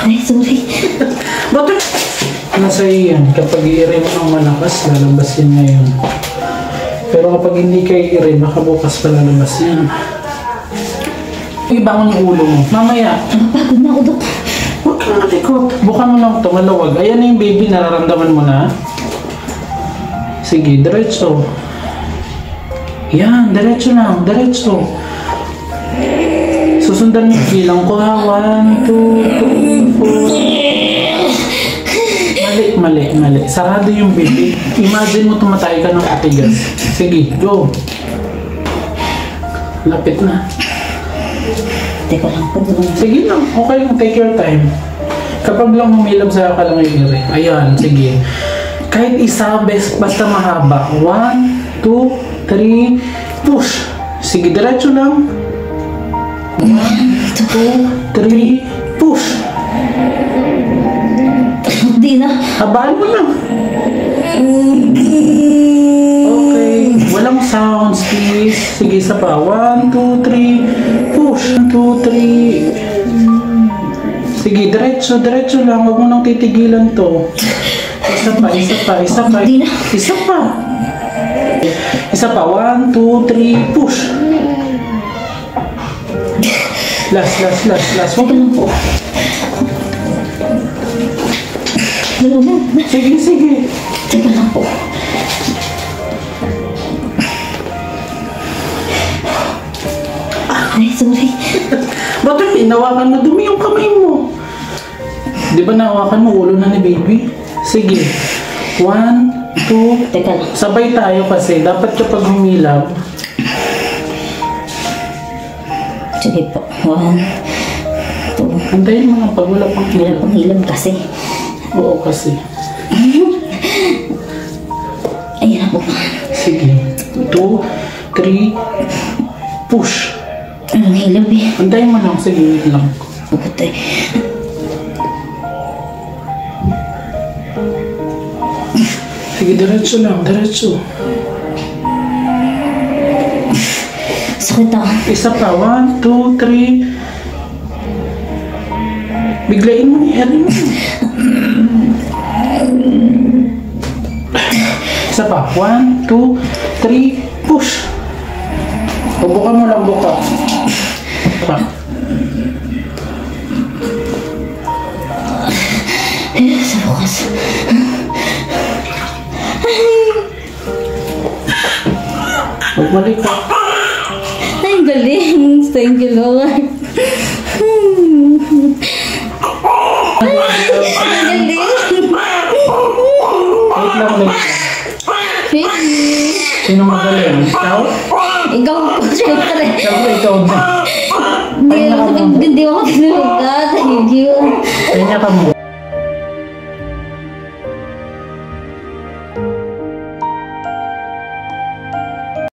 Ay, sorry. Bakit? Nasa yan, kapag i-ire mo ng malakas, lalabas yan ngayon. Pero kapag hindi ka i-ire, baka bukas pa lalabas yan. Ibangon yung ulo mo. Mamaya. Pagod na ako, Dok. Huwag kang malikot. Bukan mo lang ito, malawag. Ayan na yung baby, nararamdaman mo na. Sige, diretso. Yan, diretso lang, diretso. Susundan mo yung bilang ko ha. 1, 2, 3, 4. Mali. Sarado yung baby. Imagine mo tumatay ka ng katigas. Sige, go. Lapit na. Teka lang po. Sige lang, okay lang. Take your time. Kapag lang humilab sa ka lang yung ire. Ayan, sige. Kahit isa, basta mahaba. 1, 2, 3, push. Sige, diretso lang. 1, 2, 3, push. Hindi na. Habaan mo lang. Okay. Walang sounds, please. Sige, isa pa. 1, 2, 3, push. 1, 2, 3. Sige, diretso lang. Huwag mo nang titigilan to. Isa pa. Isa pa. 1, 2, 3, push. Last. Huwag lang po. Sige. Teka lang po. Ay, sorry. Bakit hinawakan mo? Dumi yung kamay mo. Di ba nahawakan mo ulo na ni baby? Sige. 1, 2. Teka lang. Sabay tayo kasi. Dapat kapag humilab. Sige po. 1, 2. Antayin mo lang pag wala pang Wala pang hilab kasi. Oo kasi. Ayan na po. Sige. 2, 3, push. Ang hilab eh. Antayin mo lang. Sige, wait lang. Pagkatay. Sige, diretso lang. Sakit ako. Isa pa. 1, 2, 3. Biglayin mo. Iharin mo. Isa pa. 1, 2, 3. Push. Buka mo lang, buka. Pa. Sa bukas. Huwag mali ka. Ay, galing. Thank you, Lord. Ay, galing. Wait lang. Sino magaling? Ikaw? Ikaw po, syempre. Ikaw na. Hindi ako tinulog ka. Thank you. Kanya ka mo.